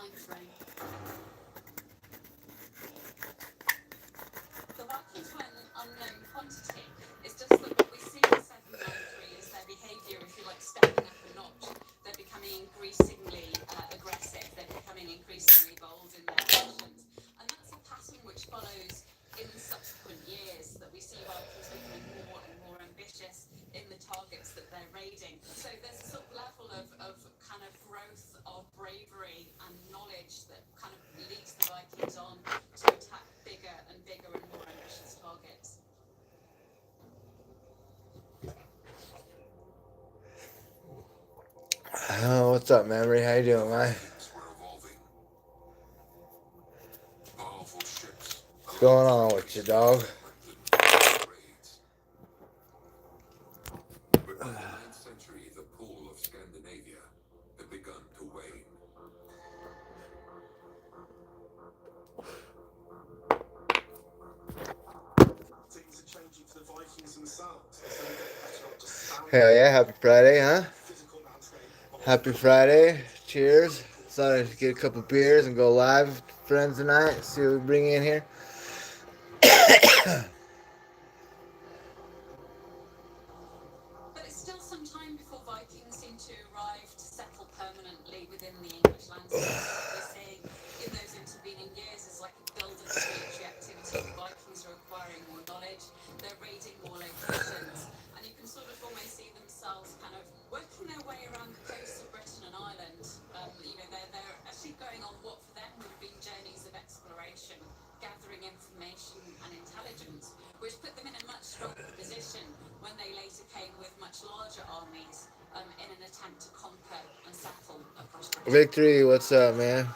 time frame. The Vikings were an unknown quantity. It's just that what we see in 793 is their behaviour, if you like, stepping up a notch. They're becoming increasingly aggressive. They're becoming increasingly bold in their actions. And that's a pattern which follows in subsequent years, that we see Vikings becoming more and more ambitious in the targets that they're raiding. So there's a sort of level of kind of growth of bravery and knowledge that kind of leads the Vikings on to attack bigger and bigger and more ambitious targets. Oh, what's up, Memory? How you doing, man? What's going on with you, dog? But by the 9th century, the pull of Scandinavia had begun to wane. Things are changing for the Vikings themselves. They're getting better at just Hell yeah, happy Friday, huh? physical landscape. Happy Friday. Cheers. Thought I'd get a couple beers and go live with friends tonight. See what we bring in here. But it's still some time before Vikings seem to arrive to settle permanently within the English landscape. What we're seeing in those intervening years is like a build of military activity. The Vikings are acquiring more knowledge, they're raiding more locations, and you can sort of almost see themselves kind of working their way around the coast of Britain and Ireland. They're actually going on what for them would have been journeys of exploration, gathering information and intelligence, which put them in a much stronger position when they later came with much larger armies in an attempt to conquer and settle across Britain. Victory, what's up, man?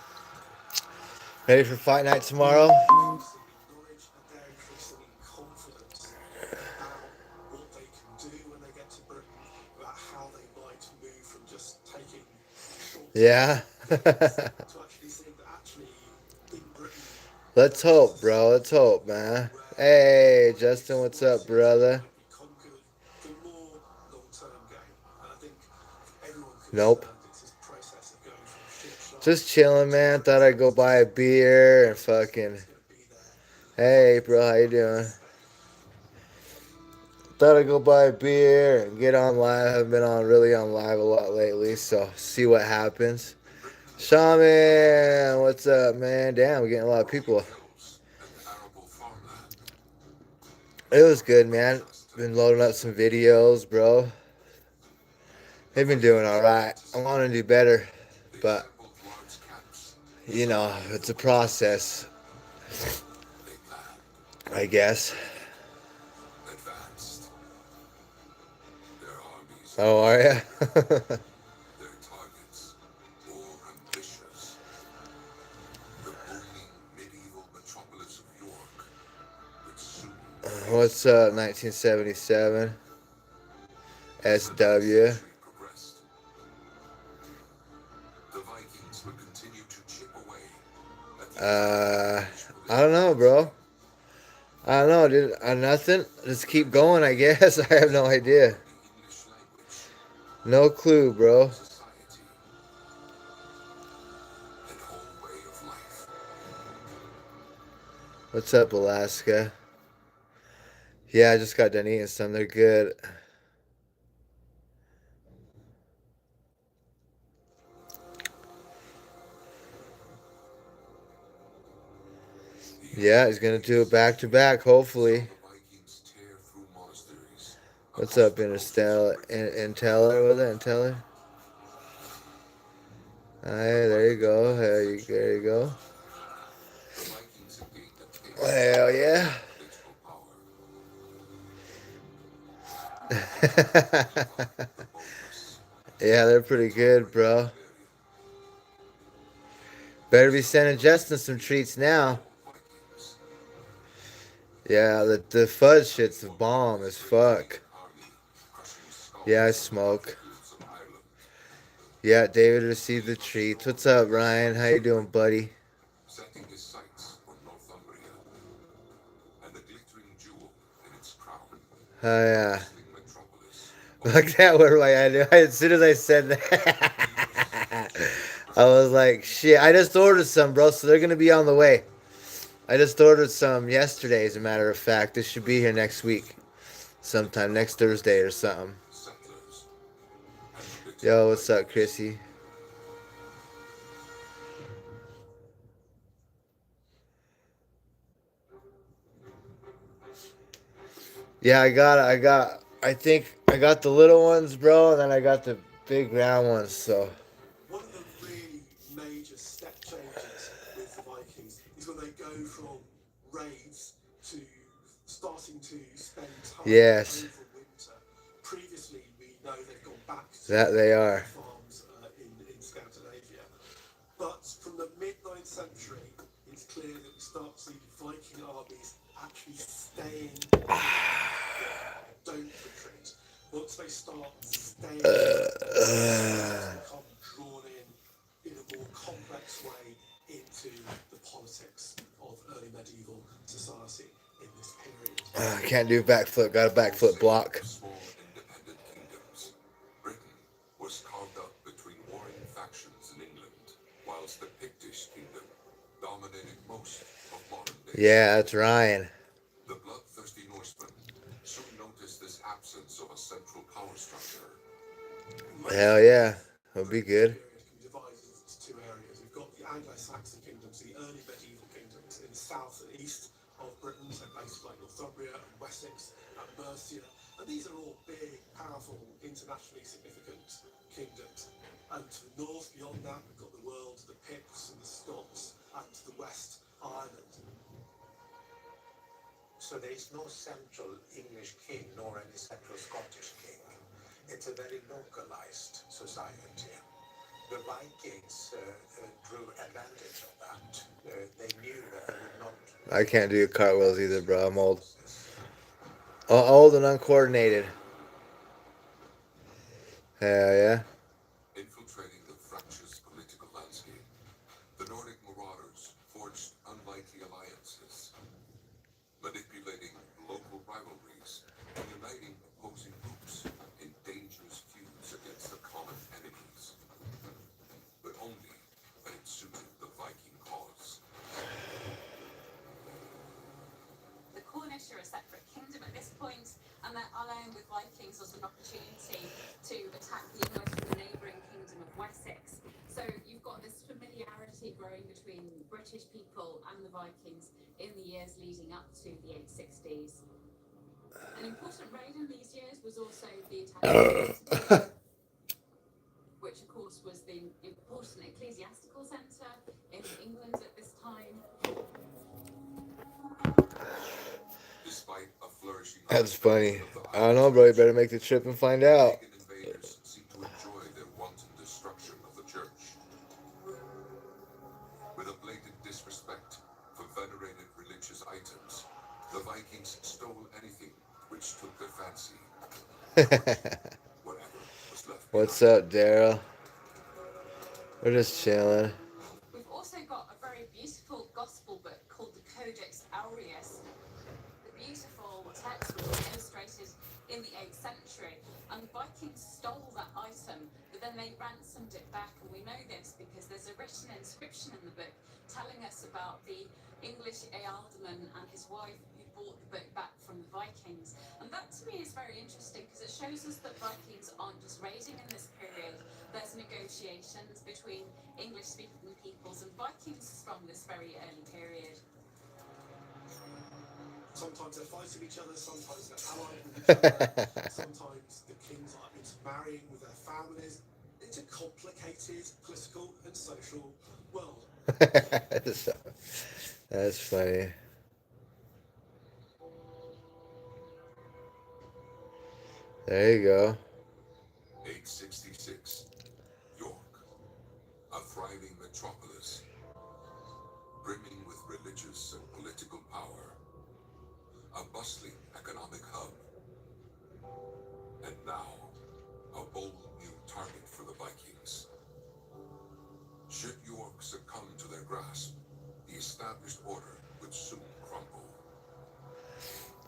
Ready for fight night tomorrow? Increasing knowledge and they're increasing confidence about what they can do when they get to Britain, about how they might move from just taking short Yeah. to actually think that actually in Britain. Let's hope, bro. Let's hope, man. Hey, Justin, what's up, brother? Conquered the more long-term game, and I think everyone Nope. it's this process of going from short. Just chilling, man. Thought I'd go buy a beer and fucking. Hey, bro, how you doing? Thought I'd go buy a beer and get on live. I've been really on live a lot lately, so see what happens. Shaman, what's up, man? Damn, we're getting a lot of people. It was good, man. Been loading up some videos, bro. They've been doing all right. I want to do better, but you know, it's a process, I guess. Oh, are ya? What's up, 1977? SW. I don't know, bro. I don't know, dude. Nothing. Just keep going, I guess. I have no idea. No clue, bro. What's up, Alaska? Yeah, I just got done eating some. They're good. Yeah, he's gonna do it back to back, hopefully. What's up, Interstellar? Inteller, was it? Inteller? Hey, there you go. There you go. Hell yeah. Yeah, they're pretty good, bro. Better be sending Justin some treats now. Yeah, the fudge shit's the bomb as fuck. Yeah, I smoke. Yeah, David received the treats. What's up, Ryan? How you doing, buddy? Oh, yeah. Look at that, where I knew as soon as I said that. I was like, shit, I just ordered some, bro, so they're going to be on the way. I just ordered some yesterday, as a matter of fact. This should be here next week, sometime next Thursday or something. settlers, and little Yo, what's up, Vikings. Chrissy? Yeah, I think I got the little ones, bro, and then I got the big round ones, so. One of the really major step changes with the Vikings is when they go from raids to starting to spend time Yes. over winter. Previously, we know they've gone back to That they their are. farms in Scandinavia. But from the mid-9th century, it's clear that we start to see Viking armies actually staying don't retreat. Once they start staying, become drawn in a more complex way into the politics of early medieval society in this period. Can't do backflip, got a backflip block. Small independent kingdoms. Britain was carved up between warring factions in England, whilst the Pictish kingdom dominated most of modern day. Yeah, that's Ryan. The bloodthirsty Norsemen soon noticed this absence of a central power structure. Hell yeah, it'll be good. Period can be divided into two areas. We've got the Anglo-Saxon kingdoms, the early medieval kingdoms in the south and east of Britain, so places like Northumbria and Wessex and Mercia. And these are all big, powerful, internationally significant kingdoms. And to the north, beyond that, we've got the world, the Picts and the Scots, and to the west, Ireland. So there is no central English king nor any central Scottish king. It's a very localized society. The Vikings drew advantage of that. They knew that they would not. I can't do cartwheels either, bro. I'm old. Old and uncoordinated. Hell yeah. Infiltrating the fractious political landscape, the Nordic marauders forged unlikely alliances, manipulating local rivalries and uniting opposing groups in dangerous feuds against the common enemies. But only when it suited the Viking cause. The Cornish are a separate kingdom at this point, and they're allying with Vikings as an opportunity to attack the English from the neighbouring kingdom of Wessex. So you've got this familiarity growing between British people and the Vikings in the years leading up to the 860s. An important raid in these years was also the attack of which of course was the important ecclesiastical centre in England at this time. Despite a flourishing That's funny. I don't know, bro. You better make the trip and find out. pagan invaders seem to enjoy their wanton destruction of the church. With a blatant disrespect for venerated religious items, the Vikings stole anything which took their fancy. Whatever was left What's behind. up, Daryl? We're just chilling. We've also got a very beautiful gospel book called the Codex Aureus. The beautiful text was illustrated in the 8th century, and the Vikings stole that item, but then they ransomed it back, and we know this because there's a written inscription in the book telling us about the English ealdorman and his wife who bought the book back from the Vikings. And that to me is very interesting because it shows us that Vikings aren't just raiding in this period. There's negotiations between English-speaking peoples and Vikings from this very early period. Sometimes they're fighting each other, sometimes they're allied with each other, sometimes the kings are intermarrying with their families. It's a complicated political and social world. That's funny. There you go. 866. York. A thriving metropolis, brimming with religious and political power. A bustling economic hub. And now, a bold new target for the Vikings. Should York succumb to their grasp, the established order would soon crumble.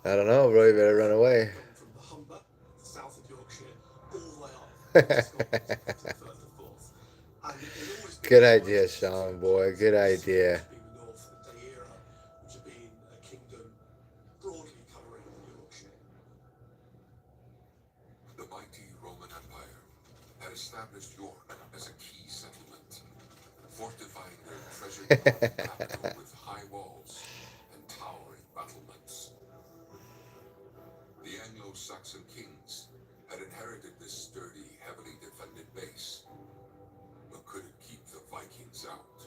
I don't know, bro. You better run away. From the Humber, the south of Yorkshire, all the way up to Scotland, to the Firth of Forth. And it had always Good idea, Sean, boy. Good idea. Being the North and Deira, which have been a kingdom broadly covering Yorkshire. The mighty Roman Empire had established York as a key settlement, fortifying their treasured capital with high walls and towering battlements. The Anglo-Saxon kings had inherited this sturdy, heavily defended base, but could it keep the Vikings out?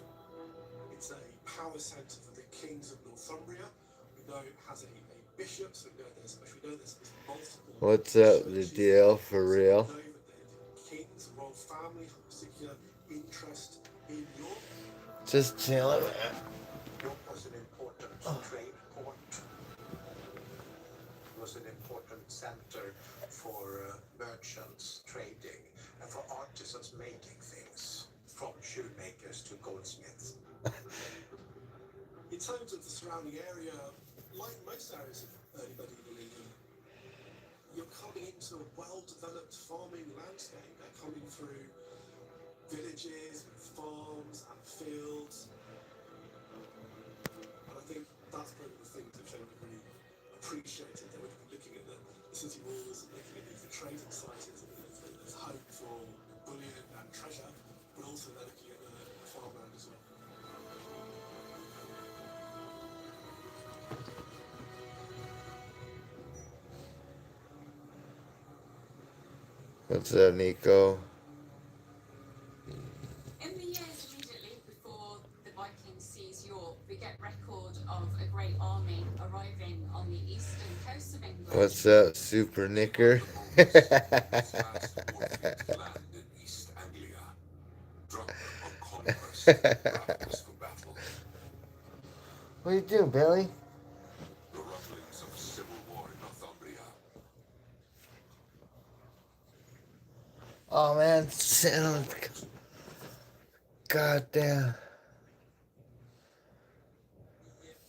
It's a power centre for the kings of Northumbria. We know it has a bishop, so we know there's multiple. What's up, the deal, for real? We know that the kings, the royal family, have a particular interest in York. Just chilling. York was an important trade port. It was an important center for merchants trading and for artisans making things, from shoemakers to goldsmiths. In terms of the surrounding area, like most areas of early medieval England, you're coming into a well-developed farming landscape. They're coming through villages with farms and fields. And I think that's one of the things that they would really appreciate. They would be looking at the city walls and looking at the trading sites as hope for bullion and treasure, but also they're looking at the farmland as well. What's up, Nico? In the years immediately before the Vikings seize York, we get record of a great army arriving on the eastern coast of England. What's up, Super Nicker? Vast warfleet land in East Anglia, drunk on conquest, ravenous for battle. What you doing, Billy? The rumblings of civil war in Northumbria. Oh man, sitting on. God damn.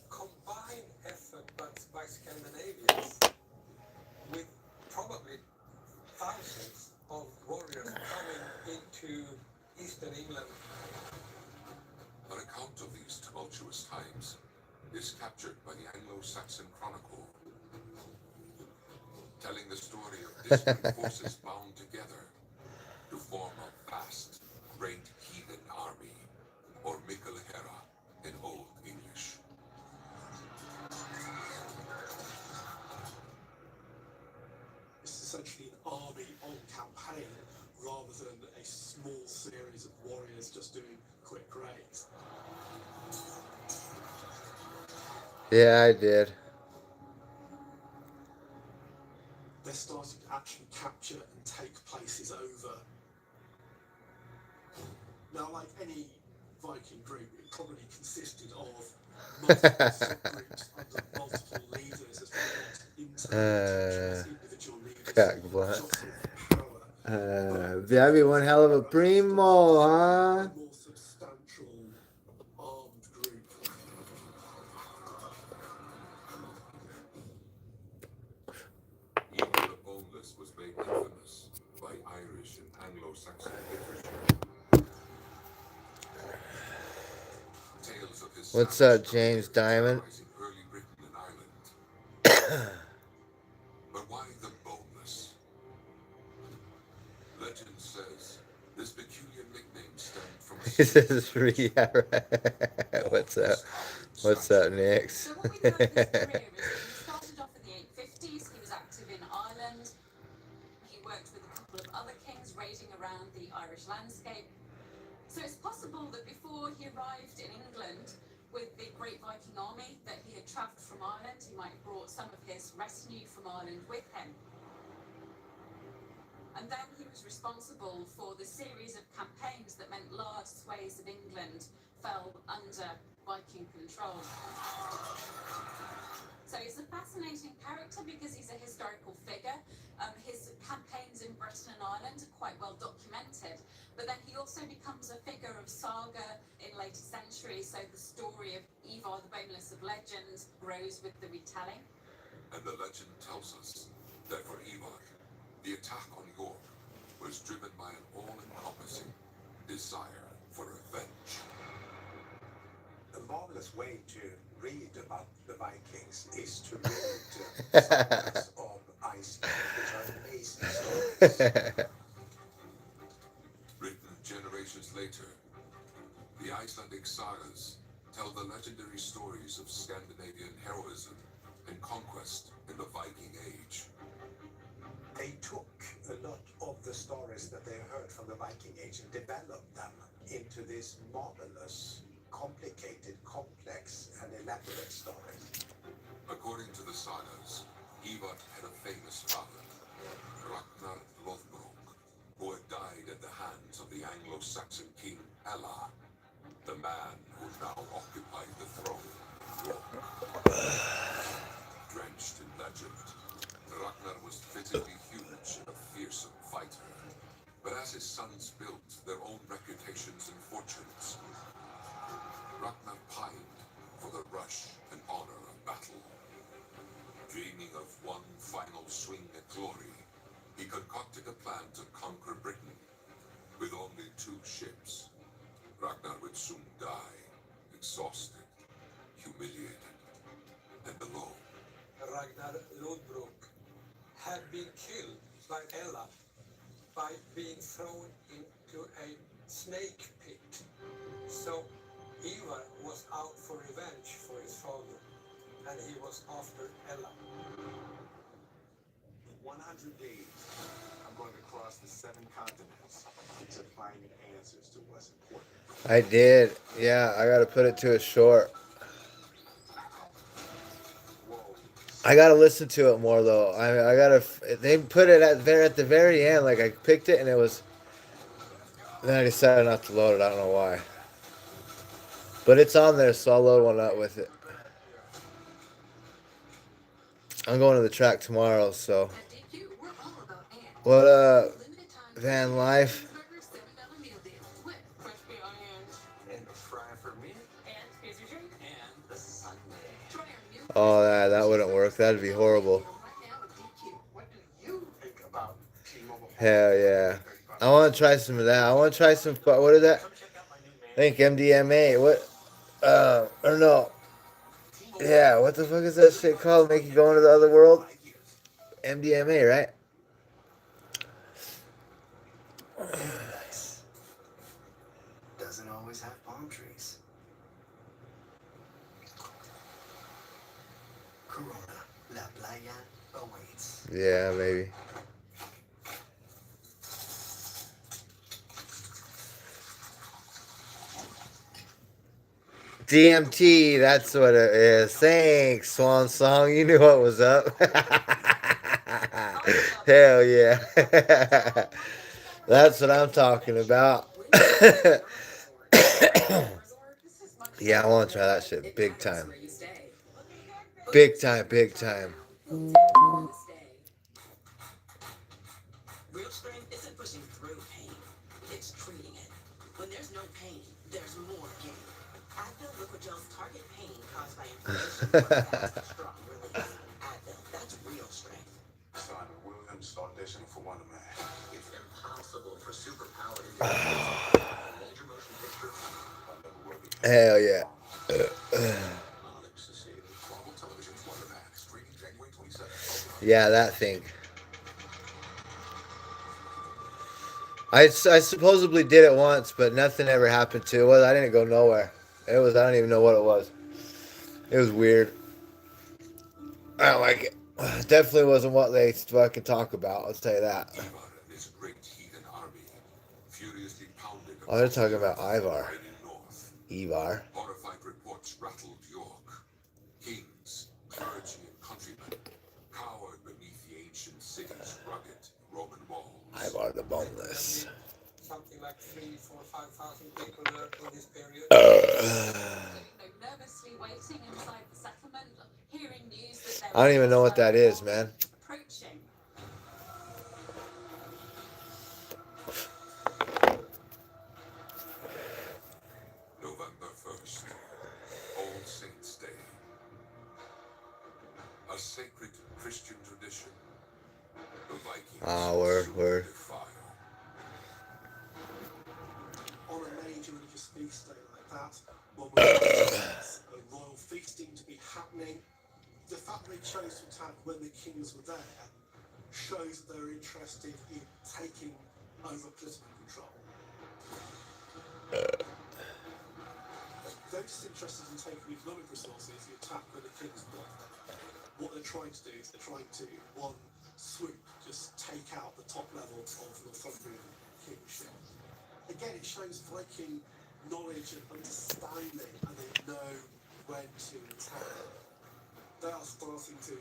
Combined effort by Scandinavians with probably thousands of warriors coming into eastern England. An account of these tumultuous times is captured by the Anglo-Saxon Chronicle, telling the story of disparate forces bound together to form a vast, great heathen army, or Mikel Hera in Old English. It's essentially an army on campaign rather than a small series of warriors just doing quick raids. Yeah, I did. They're starting to actually capture and take places over. Now, like any Viking group, it probably consisted of multiple subgroups under multiple leaders as well as internal individual leaders. Cock blunt. Shots of power. That'd be one hell of a primo, huh? A more substantial armed group. Even the boneless was made infamous by Irish and Anglo-Saxon literature. Tales of his What's savage up, James career Diamond? terrorizing early Britain and Ireland. But why the boneless? Legend says this peculiar nickname stemmed from a He says, yeah, right. What's up? What's up, Nix? So what we know of his career is that he started off in the 850s. He was active in Ireland. He worked with a couple of other kings raiding around the Irish landscape. So it's possible that before he arrived in England with the Great Viking Army, that he had travelled from Ireland. He might have brought some of his retinue from Ireland with him. And then he was responsible for the series of campaigns that meant large swathes of England fell under Viking control. So he's a fascinating character because he's a historical figure. His campaigns in Britain and Ireland are quite well documented, but then he also becomes a figure of saga in later centuries. So the story of Ivar the Boneless of legend grows with the retelling. And the legend tells us that for Ivar, the attack on York was driven by an all-encompassing desire for revenge. A marvelous way to read about the Vikings is to read sagas of Iceland, which are amazing stories. Written generations later, the Icelandic sagas tell the legendary stories of Scandinavian heroism and conquest in the Viking Age. They took a lot of the stories that they heard from the Viking Age and developed them into this marvelous, complicated, complex, and elaborate story. According to the sagas, Ivar had a famous father, Ragnar Lothbrok, who had died at the hands of the Anglo-Saxon king Ella, the man who now occupied the throne. Drenched in legend, Ragnar was physically huge and a fearsome fighter. But as his sons built their own reputations and fortunes, Ragnar pined for the rush and honor of battle. Dreaming of one final swing at glory, he concocted a plan to conquer Britain. With only 2 ships, Ragnar would soon die, exhausted, humiliated, and alone. Ragnar Lodbrok had been killed by Ella by being thrown into a snake pit. So Ivar was out for revenge for his father, and he was after Ella. 100 days, I'm going to cross the 7 continents to find answers to what's important. I did. Yeah, I gotta put it to a short. I gotta listen to it more though. I gotta. They put it at the very end. Like I picked it and it was. Then I decided not to load it. I don't know why. But it's on there, so I'll load one up with it. I'm going to the track tomorrow, so. At DQ, we're all about ants. What Limited time Van Life? cheeseburger, $7 meal deal with crispy onions. And a fry for me, And here's your drink. and the Sunday. Try our new Oh, that wouldn't work. That'd be horrible. right now at DQ. What do you think about T-Mobile? Hell yeah. I want to try some of that. I want to try some. What is that? Come check out my new I think MDMA. What? Or no. Yeah, what the fuck is that shit called? Make you go into the other world? MDMA, right? Doesn't always have palm trees. Corona, La Playa awaits. Yeah, maybe. DMT, that's what it is. Thanks, Swan Song. You knew what was up. Hell yeah. That's what I'm talking about. Yeah, I want to try that shit big time. Big time, big time. Real strength isn't pushing through pain, it's treating it. When there's no pain, there's more gain. Advil Liquid Gel's target pain caused by inflammation for fast, strong release. Advil, that's real strength. Simon Williams auditioning for Wonder Man. It's impossible for superpower to do major motion picture. Hell yeah. Yeah, that thing. I supposedly did it once, but nothing ever happened to it. Well, I didn't go nowhere. I don't even know what it was. It was weird. I don't like it. Definitely wasn't what they fucking talk about. I'll tell you that. Ivar and his great heathen army furiously pounded Oh, they're talking about Ivar. right in north. Ivar. Horrified reports rattled York. Kings, clergy, and countrymen cowered beneath the ancient city's rugged Roman walls. Ivar the Boneless. Something like 3,000, 4,000, 5,000 people there in this period. Nervously waiting inside the settlement, hearing news that I don't even know what that is, man. approaching. November 1st, All Saints' Day. A sacred Christian tradition. The Vikings Ah, word. fire. On a major and feast day like that. One would expect a royal feasting to be happening. The fact they chose to attack when the kings were there shows that they're interested in taking over political control. They're just interested in taking economic resources. You attack when the king's not there. What they're trying to do is they're trying to, one swoop, just take out the top level of Northumbrian kingship. Again, it shows Viking knowledge and understanding, and they know when to attack. They are starting to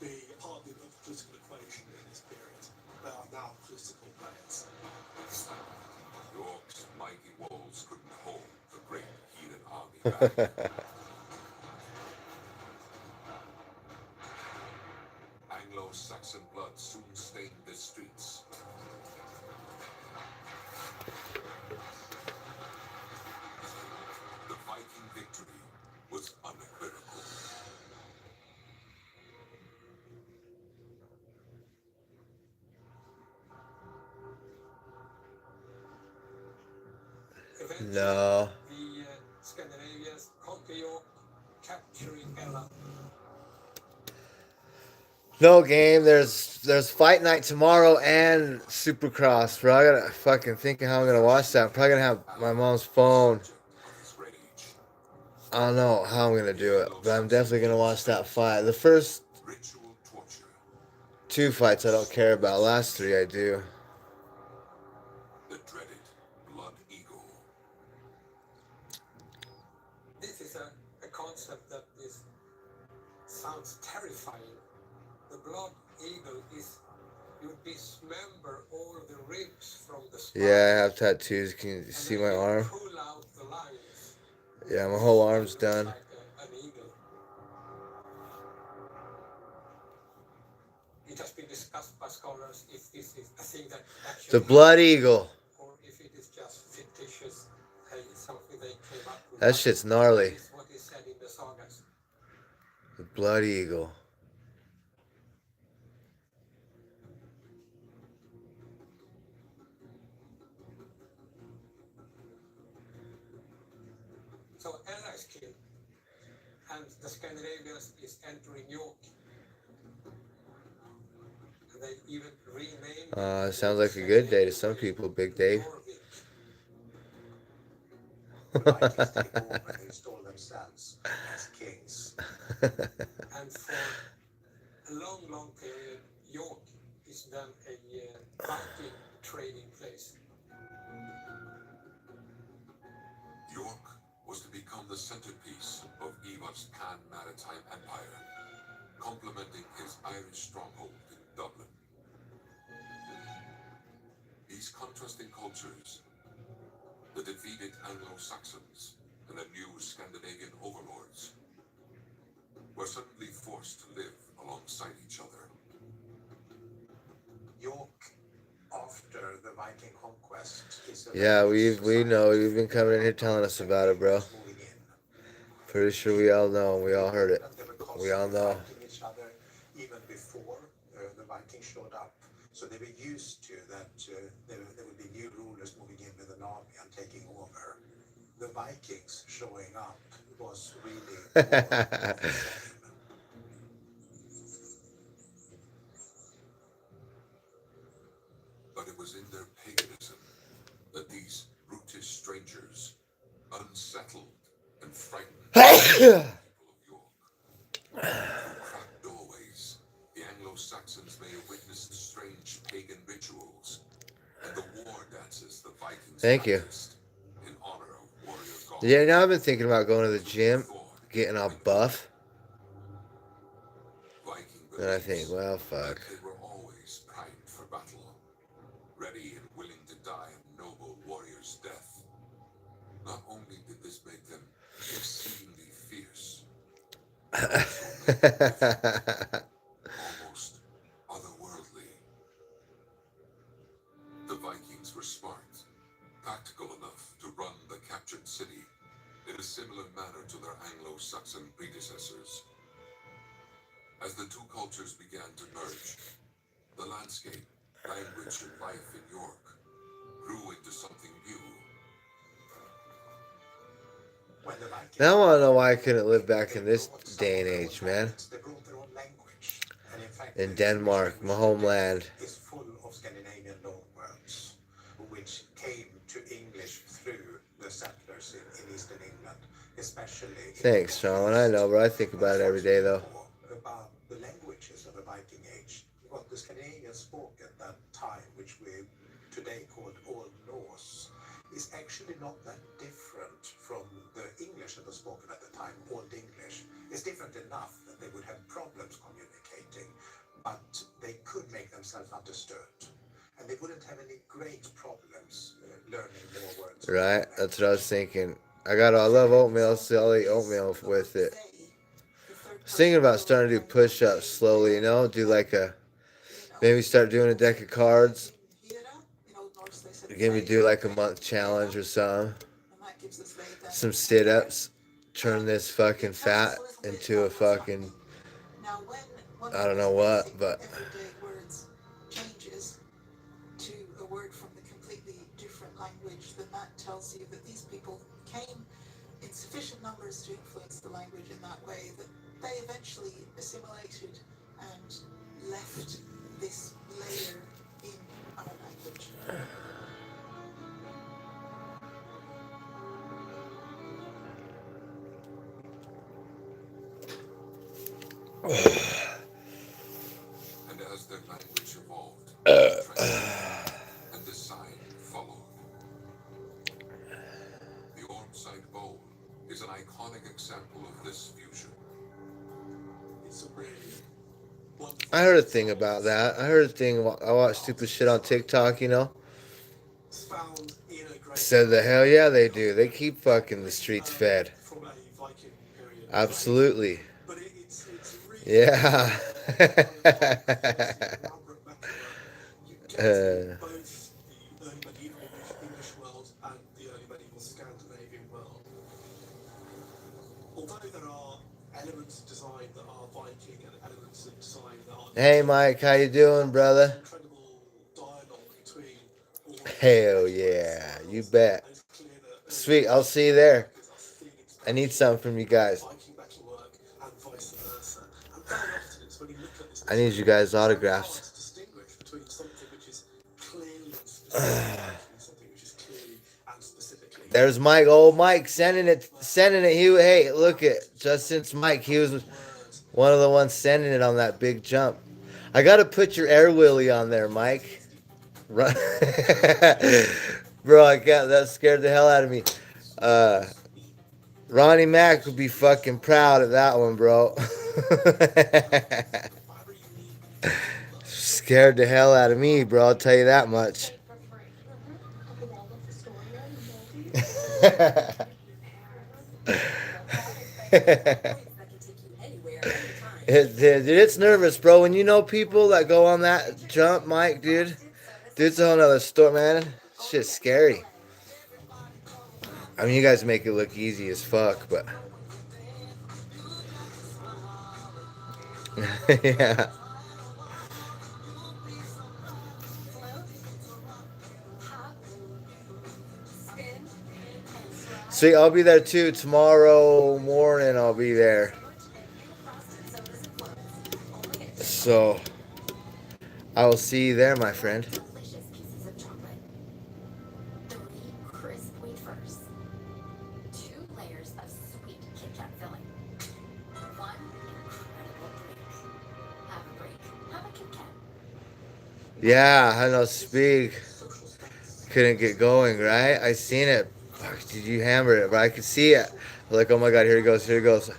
be part of the political equation in this period. They are now political players. York's mighty walls couldn't hold the great heathen army back. Anglo-Saxon blood soon stained the streets. The Viking victory was unequivocal. Eventually, No. the Scandinavians conquer York, capturing Ella. No game. There's fight night tomorrow and Supercross, bro. I gotta fucking think of how I'm gonna watch that. I'm probably gonna have my mom's phone. I don't know how I'm gonna do it, but I'm definitely gonna watch that fight. The first Ritual torture. 2 fights I don't care about. Last 3 I do. The dreaded blood eagle. This is a concept that sounds terrifying. The blood eagle is you dismember all the ribs from the spine. Yeah, I have tattoos. Can you see and my then you arm? pull out the lines. Yeah, my whole arm's It looks done. like an eagle. It has been discussed by scholars if this is a thing that The actually blood eagle. or if it is just fictitious, something they came up with. That shit's gnarly. It's what is said in the sagas. The blood eagle. So Ella is killed, and the Scandinavians is entering York. And they even renamed Sounds like a good day to some people, Big Dave. The Vikings take over and install themselves as kings. And for a long, long period, York is then a Viking trading place. York was to become the centerpiece of Ivar's pan-maritime empire, complementing his Irish stronghold in Dublin. These contrasting cultures, the defeated Anglo-Saxons and the new Scandinavian overlords, were suddenly forced to live alongside each other. York, after the Viking conquest, is a Yeah, very we know. society You've been coming in here telling us about it, bro. moving in. Pretty sure we all know. We all heard it. And they were We all constantly know. fighting each other even before the Vikings showed up. So they were used to that there would be new rulers moving in with an army and taking over. The Vikings showing up was really more of the same. But it was in their paganism that these brutish strangers, unsettled and frightened people of York, through cracked doorways, the Anglo-Saxons may have witnessed strange pagan rituals and the war dances the Vikings Thank you. practiced in honor of warrior gods. Yeah, now I've been thinking about going to the gym, getting all buff. Viking And I think, beliefs well, that fuck. they were always primed for battle, ready and willing to die a noble warrior's death. Not only did this make them exceedingly fierce, but also made them different, almost otherworldly. The Vikings were smart, practical enough to run the captured city in a similar manner to their Anglo-Saxon predecessors. As the two cultures began to merge, the landscape, language, and life in York grew into something new. When the Vikings Now I want to know why I couldn't live back in this day and age, man. they brought their own language. And in fact, In the Denmark, my homeland. is full of Scandinavian loanwords, which came to English through the settlers in eastern England, especially. Thanks, Sean. I know, but I think about it every day, though. About the languages of the Viking Age, what the Scandinavians spoke at that time, which we today call Old Norse, is actually not that different from the English that was spoken at the time, Old English. It's different enough that they would have problems communicating, but they could make themselves understood. And they wouldn't have any great problems learning more words. Right? That's what I was thinking. I love oatmeal, so I'll eat oatmeal with it. I was thinking about starting to do push-ups slowly, you know? Do like maybe start doing a deck of cards. Maybe do like a month challenge or something. Some sit-ups. Turn this fucking fat into a fucking, I don't know what, but everyday words changes to a word from a completely different language, then that tells you that these people came in sufficient numbers to influence the language in that way that they eventually assimilated and left this layer in our language. And as their language evolved, and the sign followed. The Ormside Bowl is an iconic example of this fusion. It's a really wonderful. I heard a thing about that. I heard a thing. I watch stupid shit on TikTok, you know? It's found in a great. Said the hell yeah they do. They keep fucking the streets fed. From a Viking period. Absolutely. But it's really. Yeah. You get both the early medieval English world and the early medieval Scandinavian world. Although there are elements of design that are Viking and elements of design that are. Hey Mike, how you doing, brother? Incredible dialogue between all of Hell yeah, you bet. and it's clear that Sweet, I'll see you there. Vikings are feeling I need something from you guys. Viking metalwork and vice versa. And very often it's when you look at this. I need you guys' autographs. To distinguish between something which is clearly and specifically and something which is clearly and specifically. There's Mike. Oh, Mike sending it. Hey, look at Justin's Mike. He was one of the ones sending it on that big jump. I gotta put your air wheelie on there, Mike. Run. Bro, I can't. That scared the hell out of me. Ronnie Mac would be fucking proud of that one, bro. Scared the hell out of me, bro. I'll tell you that much. Dude, it's nervous, bro. When you know people that go on that jump, Mike, dude, it's a whole nother story, man. Shit's scary. I mean, you guys make it look easy as fuck, but yeah. See, I'll be there too tomorrow morning. I'll be there. So, I will see you there, my friend. Delicious pieces of chocolate. 3 crisp wafers. 2 layers of sweet Kit Kat filling. 1 incredible break. Have a break. Have a Kit Kat. Yeah, I know Speak couldn't get going, right? I seen it. Fuck, did you hammer it? But I could see it. Like, oh my god, here it goes, here it goes.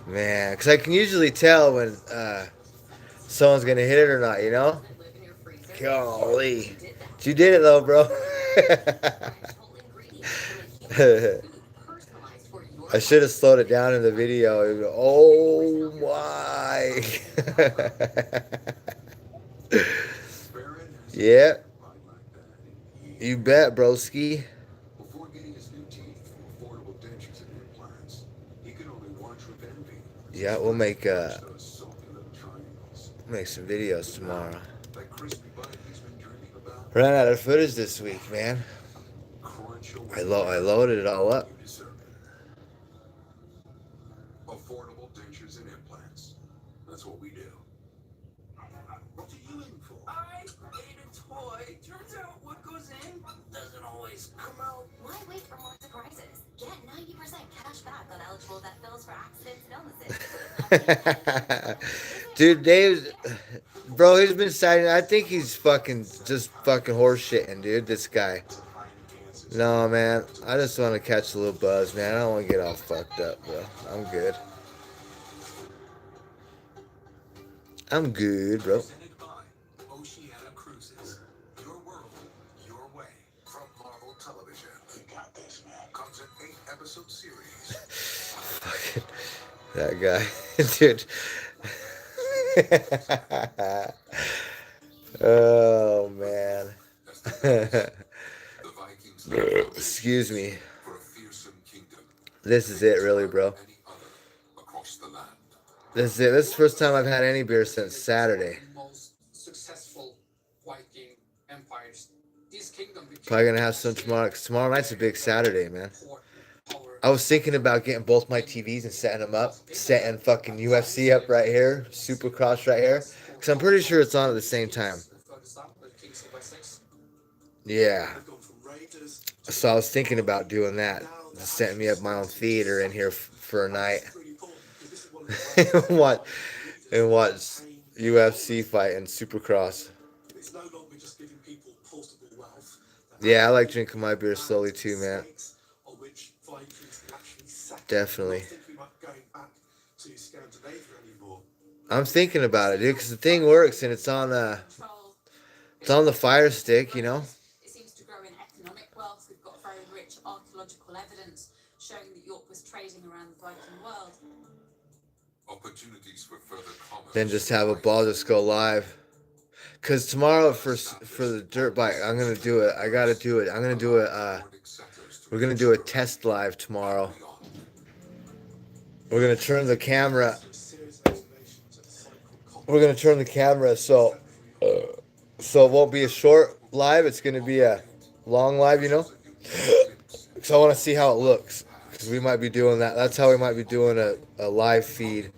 Man, because I can usually tell when someone's going to hit it or not, you know? Golly. You did it though, bro. I should have slowed it down in the video. Oh my. Yeah. You bet, broski. Before getting his new teeth from affordable dentures and implants, he could only watch with envy. Yeah, we'll make Those salty little triangles. some videos tomorrow. That crispy bite he's been dreaming about. Ran out of footage this week, man. Crunch I loaded it all up. You deserve it. Affordable dentures and implants. That's what we do. What are you in for? I ate a toy. Turns out what goes in doesn't always come out. Why wait for more surprises? Get 90% cash back on eligible vet bills for accidents and illnesses. Dude, Dave's, bro, he's been citing. I think he's fucking just fucking horse shitting, dude. This guy. To find answers. No, man. I just want to catch a little buzz, man. I don't want to get all fucked up, bro. I'm good. I'm good, bro. Presented by Oceana Cruises. Your world, your way. From Marvel Television. You got this, man. Comes an 8-episode series. Fucking that guy, dude. Oh man. The Vikings Excuse me. for a fearsome kingdom. This is it, really, bro. Any other across the land. This is it. This is the first time I've had any beer since Saturday. Most successful Viking empires. This kingdom became Probably gonna have some tomorrow. 'Cause tomorrow night's a big Saturday, man. important power. I was thinking about getting both my TVs and setting them up, setting fucking UFC up right here, Supercross right here, because I'm pretty sure it's on at the same time. Furthest up, the Kings of Wessex. Yeah. They've gone from raiders to So I was thinking about doing that, just setting me up my own theater in here for a night, It's really important because this is one of the ways and watch and watch pain. UFC fight and Supercross. It's no longer just giving people portable wealth. Yeah, I like drinking my beer slowly too, man. Stakes on which Vikings can actually sack. Definitely. I don't think we might be going back to Scandinavia anymore. I'm thinking about it, dude, because the thing works and it's on the Fire Stick, you know. It seems to grow in economic wealth. We've got very rich archaeological evidence showing that York was trading around the Viking world. Opportunities for further commerce. Then just have a ball, just go live. Cause tomorrow for the dirt bike, I'm gonna do it. I gotta do it. I'm gonna do it. We're gonna do a test live tomorrow. We're gonna turn the camera. There's a series of explanations at a site called We're gonna turn the camera so it won't be a short live. It's gonna be a long live, you know. So I want to see how it looks. Cause we might be doing that. That's how we might be doing a live feed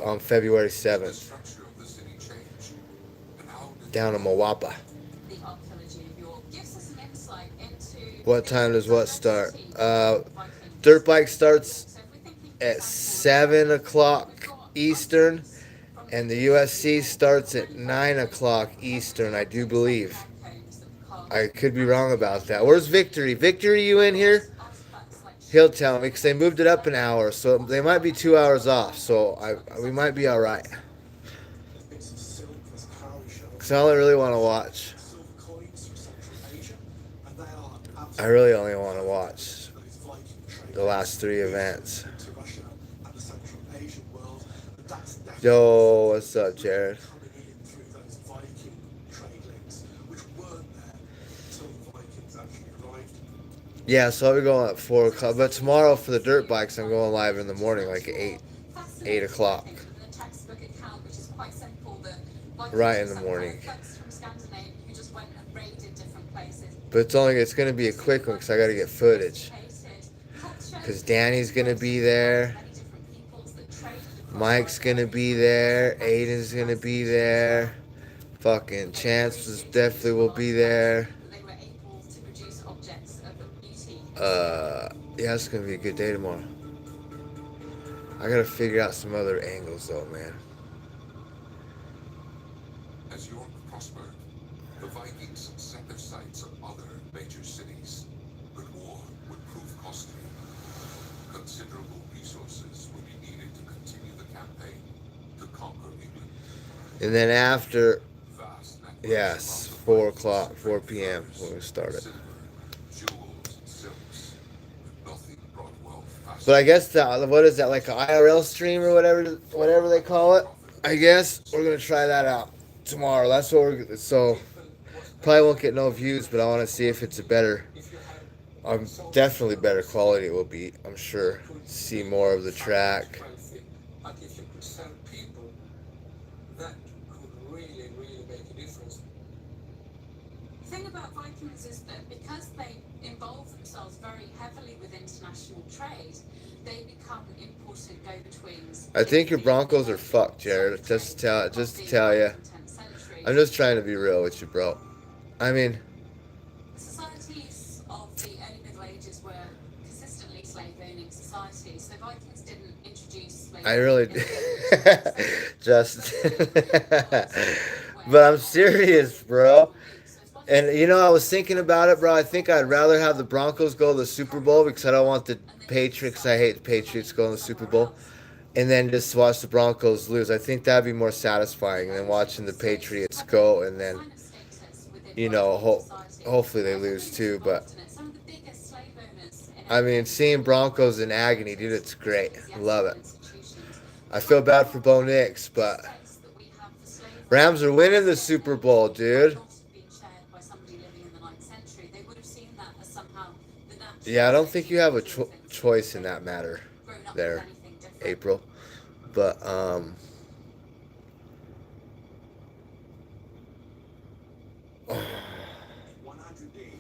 on February 7th Structure of the city changed. And how did down in Mawapa. The archaeology of York gives us an insight into What time does what start? Viking Dirt bike starts So if we're thinking at 7 o'clock Eastern, and the USC starts at 9 o'clock Eastern, I do believe. combs that carve I could be wrong about that. Where's Victory? Victory, you in here? artifacts like He'll tell me because they moved it up an hour, so they might be 2 hours off. So we might be all right. there's bits of silk, there's cowrie shells, Because I only really want to watch. silver coins from Central Asia, and they are I absolutely really only want to watch those Viking trade the last 3 events. to Russia and the Central Asian world, and that's definitely Yo, what's up, Jared? coming in through those Viking trade links, which weren't there until the Vikings actually arrived. Yeah, so I'll be going at 4 o'clock. But tomorrow for the dirt bikes, I'm going live in the morning, like at 8 o'clock. fascinating in the textbook account, which is quite simple. The Vikings Right in were the some morning. kind of folks from Scandinavia who just went and raided different places. But it's going to be a quick one because I got to get footage. Because Danny's going to be there. Mike's going to be there. Aiden's going to be there. Fucking Chance definitely will be there. They were able to produce objects of beauty. Yeah, it's going to be a good day tomorrow. I got to figure out some other angles though, man. As York prospered, the Vikings set their sights on other major cities. But war would prove costly. Considerable resources would be needed to continue the campaign to conquer England. And then after, Vast networks yes, of 4 Vikings o'clock, spread 4 p.m. furs, we're going to start it. silver, jewels, and silks. But nothing brought wealth faster. But I guess that, what is that, like an IRL stream or whatever they call it? I guess we're going to try that out tomorrow. That's what so probably won't get no views, but I want to see if it's a better, definitely better quality it will be, I'm sure. See more of the track. But if you could sell people, that could really, really make a difference. The thing about Vikings is that because they involve themselves very heavily with international trade, they become important go-betweens. I think your Broncos are fucked, Jared. Just to tell you. I'm just trying to be real with you, bro. I mean, Societies of the early Middle Ages were consistently slave-owning societies, so Vikings didn't introduce slavery. I really just. But I'm serious, bro. And you know, I was thinking about it, bro. I think I'd rather have the Broncos go to the Super Bowl because I don't want the Patriots. I hate the Patriots going to the Super Bowl, and then just watch the Broncos lose. I think that'd be more satisfying than watching the Patriots go and then, you know, hopefully they lose too. But I mean, seeing Broncos in agony, dude, it's great. Love it. I feel bad for Bo Nix, but Rams are winning the Super Bowl, dude. Yeah, I don't think you have a choice in that matter there, April. But, 100 days,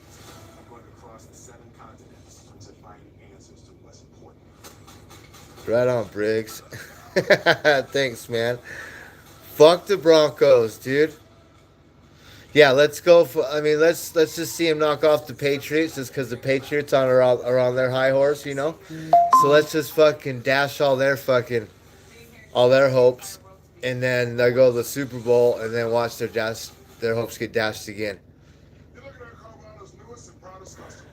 I'm going to cross the 7 continents to find answers to what's important. right on, Briggs. Thanks, man. Fuck the Broncos, dude. Yeah, let's go. Let's just see him knock off the Patriots, just because the Patriots are on their high horse, you know. So let's just fucking dash all their hopes, and then they go to the Super Bowl, and then watch their hopes get dashed again. You're looking at Colorado's newest and proudest customer.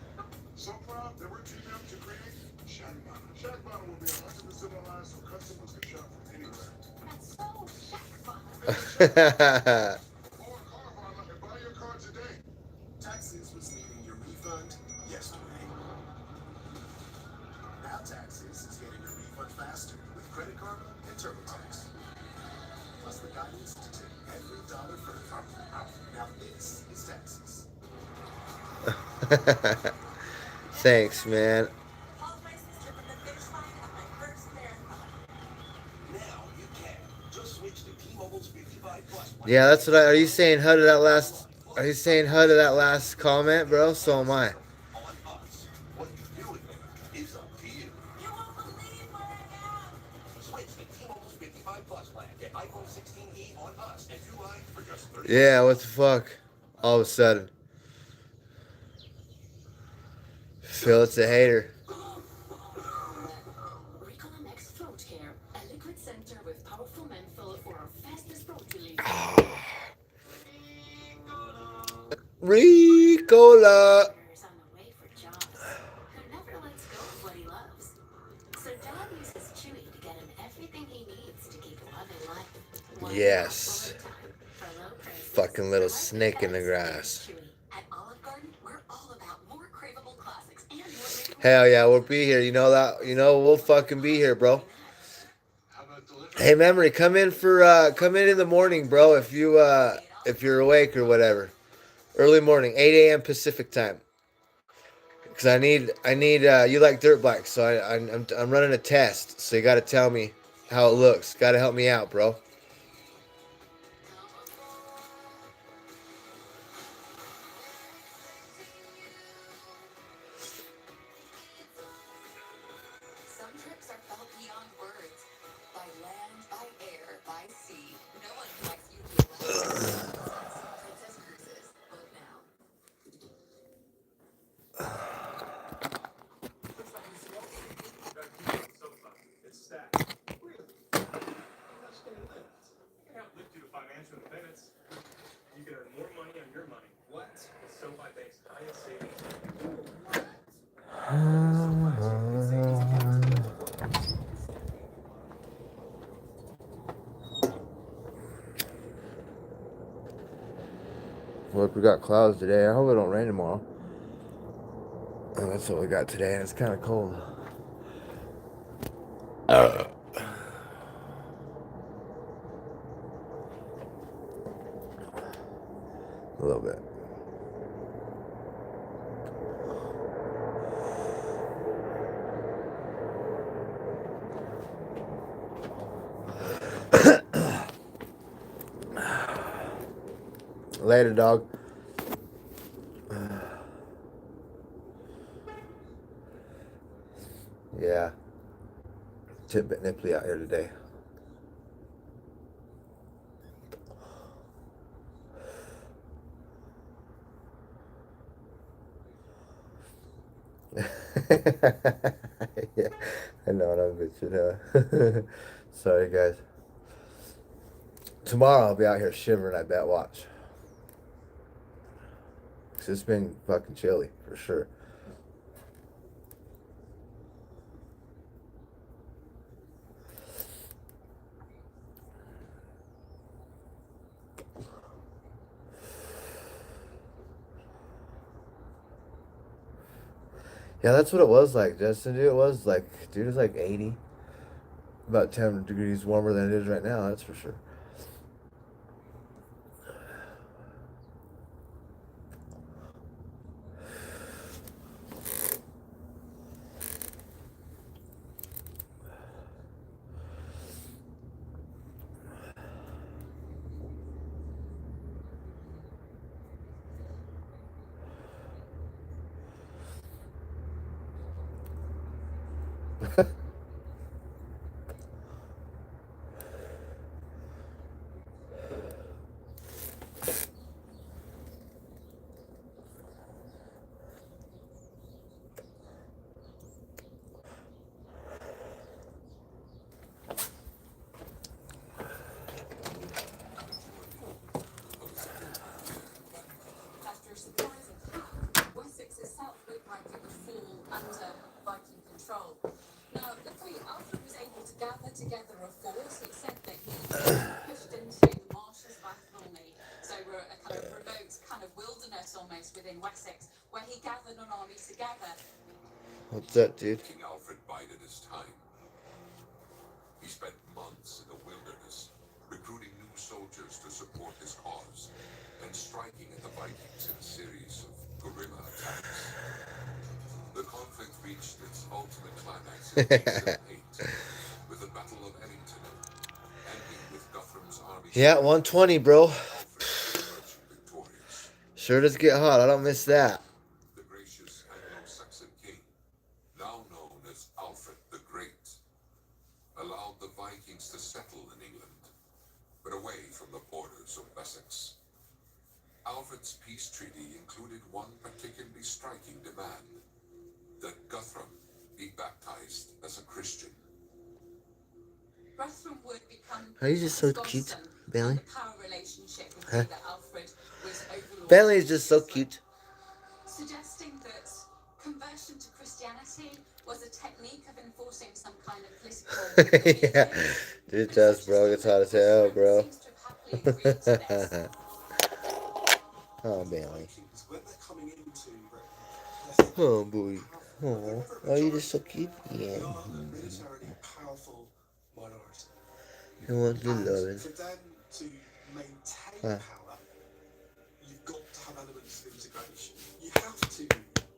So proud that we're teaming up to create Shack Bottom. Shack Bottom will be 100% aligned so customers can shop from anywhere. That's so Shack Bottom. Or Carvana and buy your car today. Taxes was needing your refund yesterday. Now Taxes is getting your refund faster with Credit Karma and TurboTax. Plus the guidance to take every dollar further. Now this is Taxes. Thanks, man. Followed my sister from the finish line of my first marathon. Now you can. Just switch to T-Mobile's 55 Plus plan. Yeah, that's what are you saying? HUD to that last? Are you saying HUD to that last comment, bro? So am I. On us. What you do with it is up to you. You won't believe what I got. Switch to T-Mobile's 55 Plus plan. Get iPhone 16e on us and July for just 30. Yeah, what the fuck? All of a sudden. Phil, it's a hater. Reconomex Throat Care, a liquid center with powerful menthol for our fastest throat relief. Ricola. Is on the way for Jaws, who never lets go of what he loves. So Dad uses Chewy to get him everything he needs to keep loving life. One Yes. mouthful at a time, for low prices. Fucking little snake in the grass. Chewy. At Olive Garden, we're all about more craveable classics and more craveable Hell yeah, we'll be here. You know that? You know we'll fucking be here, bro. How about delivery? Hey, memory, come in in the morning, bro. If you're awake or whatever, early morning, 8 a.m. Pacific time. Cause I need you like dirt bikes, so I'm running a test. So you got to tell me how it looks. Got to help me out, bro. Some trips are felt beyond words. By land, by air, by sea. No one likes you to Princess Cruises. Book now. It's stacked. Really? That's going to lift. You can help lift you to financial independence. You can earn more money on your money. What? With SoFi Bank's highest savings. Look, we got clouds today. I hope it don't rain tomorrow. Oh, that's what we got today, and it's kind of cold. A little bit. Later, dog. Yeah. It's a bit nipply out here today. Yeah, I know what I'm bitching, huh? Sorry, guys. Tomorrow I'll be out here shivering, I bet. Watch. 'Cause it's been fucking chilly, for sure. Yeah, that's what it was like, Justin. Dude, it was like, dude, it was like 80. About 10 degrees warmer than it is right now, that's for sure. After a surprising hack, Wessex itself looked like it would fall under Viking control. Now, luckily, Alfred was able to gather together a force. It said that he pushed into the marshes of Athelney, so we're a kind of remote kind of wilderness almost within Wessex, where he gathered an army together. What's that, dude? King Alfred bided his time. He spent months in the wilderness, recruiting new soldiers to support his cause, and striking at the Vikings in a series of guerrilla attacks. The conflict reached its ultimate climax in 878, with the Battle of Edington, ending with Guthrum's army. Yeah, 120, bro. Alfred emerging victorious. Sure does get hot. I don't miss that. The gracious Anglo-Saxon king, now known as Alfred the Great, allowed the Vikings to settle in England, but away from the borders of Wessex. Alfred's peace treaty included one particularly striking demand, that Guthrum be baptized as a Christian. Guthrum would become Are you just so God's cute, son, Bailey? and the power relationship would Huh? be that Alfred was overlord. Bailey is just so cute. Suggesting that conversion to Christianity was a technique of enforcing some kind of political Yeah, it does, bro. It's hot as hell, bro. seems to have happily agreed to this. Oh, Bailey. Vikings, when they're coming into Britain, Oh, boy. Oh, are you just so cute? they Yeah. are a militarily powerful minority. I want to And love it. for them to maintain Huh. power, you've got to have elements of integration. You have to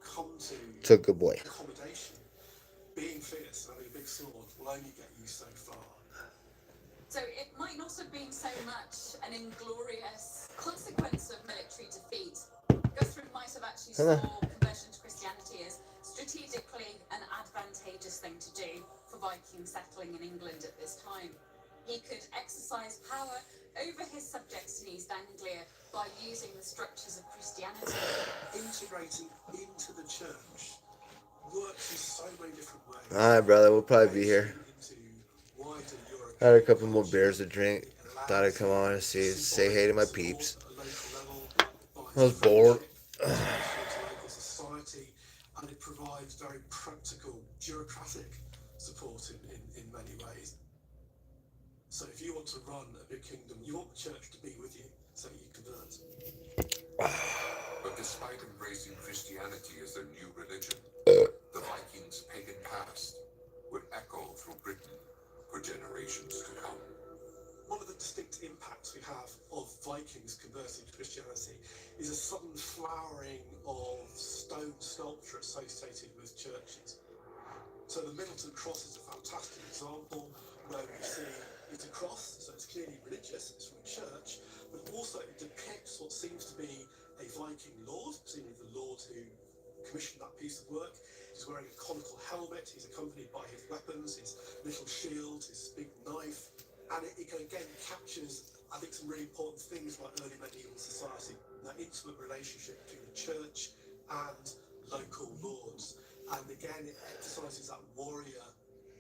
come to So good boy. accommodation. Being fierce and having a big sword will only get you so far. So it might not have been so much an inglorious consequence of military defeat. Guthrum might have actually saw conversion to Christianity as strategically an advantageous thing to do for Vikings settling in England at this time. He could exercise power over his subjects in East Anglia by using the structures of Christianity. Integrating into the church works in so many different ways. Alright, brother. We'll probably be here. Into wider European I had a couple more culture. beers to drink. It allows Thought I'd come on and say hey to my symbolic peeps. support at a local level, I was bored. integration into local society, and it provides very practical bureaucratic support in many ways. So if you want to run a big kingdom, you want the church to be with you so you convert. But despite embracing Christianity as their new religion, the Vikings' pagan past would echo through Britain for generations to come. One of the distinct impacts we have of Vikings converting to Christianity is a sudden flowering of stone sculpture associated with churches. So the Middleton Cross is a fantastic example where we see it's a cross, so it's clearly religious, it's from a church, but also it depicts what seems to be a Viking lord, seemingly the lord who commissioned that piece of work, He's wearing a conical helmet. He's accompanied by his weapons, his little shield, his big knife. And it again captures, I think, some really important things about early medieval society, that intimate relationship between the church and local lords. And again, it emphasises that warrior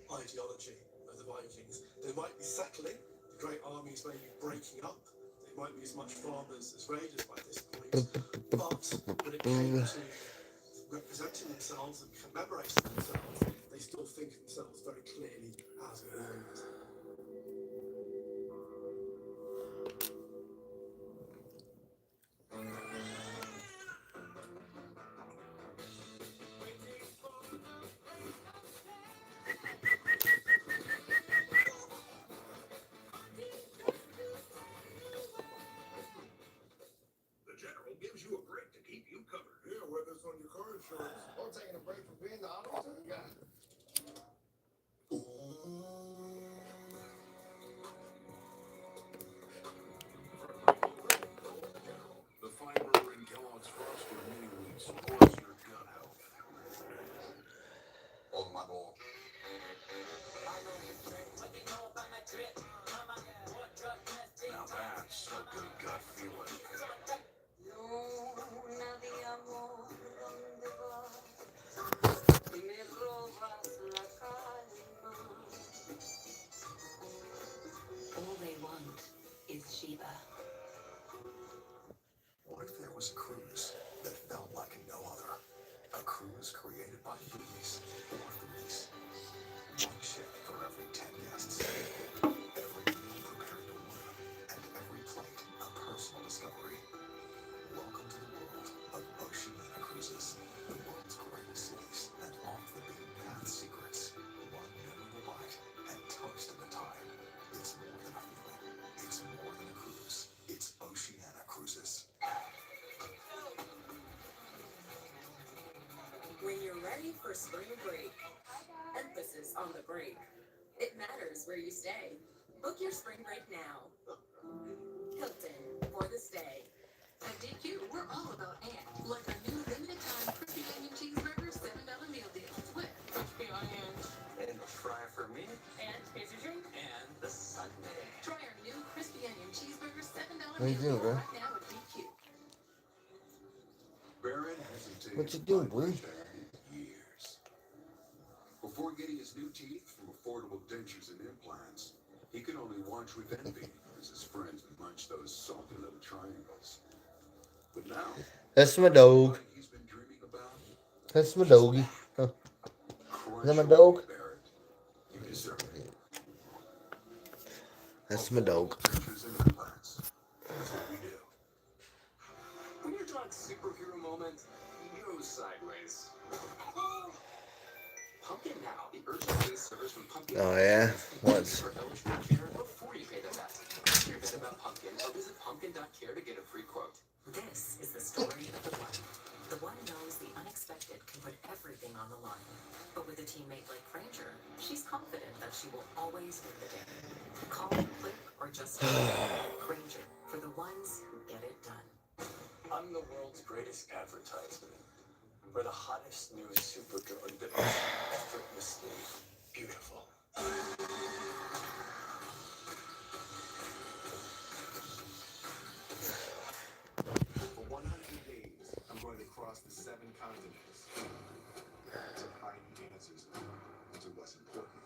ideology of the Vikings. They might be settling, the great armies may be breaking up, they might be as much farmers as raiders by this point, but when it came to representing themselves and commemorating themselves, they still think of themselves very clearly as warriors. The General gives you a break to keep you covered. Yeah, whether it's on your car insurance or taking a break from being the auto guy. The fiber in Kellogg's Frosted Mini Wheat supports your gut health. On my ball. Now that's a good gut feeling. All they want is Sheba. What if there was a cruise that felt like no other? A cruise created by foodies or foodies. One ship for every 10 guests. Every meal prepared to order, and every plate a personal discovery. Welcome to the world of Oceania Cruises. The world's greatest cities and off-the-beaten-path secrets. One memorable bite and toast at a time. It's more than a feeling. It's more than a cruise. It's Oceania Cruises. When you're ready for spring break, emphasis on the break. It matters where you stay. Book your spring break now. Hilton for the stay. At DQ, we're all about and. Like our new limited time crispy onion cheeseburger $7 meal deals with crispy onions. And a fry for me. And here's your drink. And the Sunday. Try our new crispy onion cheeseburger $7 What you meal doing, deal bro? right now at DQ. Baron hasn't taken What you doing, boy? in years. Before getting his new teeth from affordable dentures and implants, he could only watch with envy as his friends munched those salty little triangles. But now, That's my dog. he's been dreaming about. That's my doggy. Huh. Crunch Is that my away, dog? Barrett. You deserve it. That's my dog. Dentures and implants. That's what we do. When your dog's superhero moment goes sideways. Pumpkin now, the urgent-based service from Pumpkin. Oh yeah, once. For eligible care before you pay the vet. Ask your vet about Pumpkin or visit pumpkin.care to get a free quote. This is the story of the one. The one knows the unexpected can put everything on the line. But with a teammate like Granger, she's confident that she will always win the day. Call, click, or just Granger for the ones who get it done. I'm the world's greatest advertisement. We're the hottest new supergirl that is effortlessly beautiful. For 100 days, I'm going to cross the 7 continents to find answers to what's important.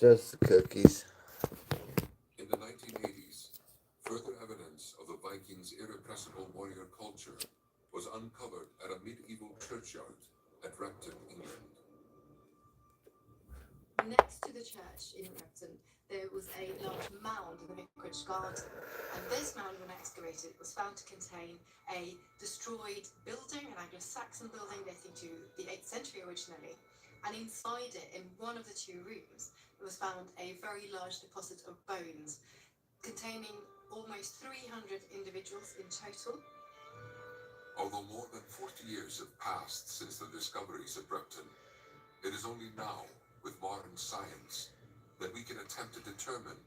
Just the cookies. In the 1980s, further evidence of the Vikings' irrepressible warrior culture was uncovered at a medieval churchyard at Repton, England. Next to the church in Repton, there was a large mound in the vicarage garden. And this mound, when excavated, was found to contain a destroyed building, an Anglo-Saxon building dating to the 8th century originally. And inside it, in one of the 2 rooms, there was found a very large deposit of bones, containing almost 300 individuals in total. Although more than 40 years have passed since the discoveries at Repton, it is only now, with modern science, that we can attempt to determine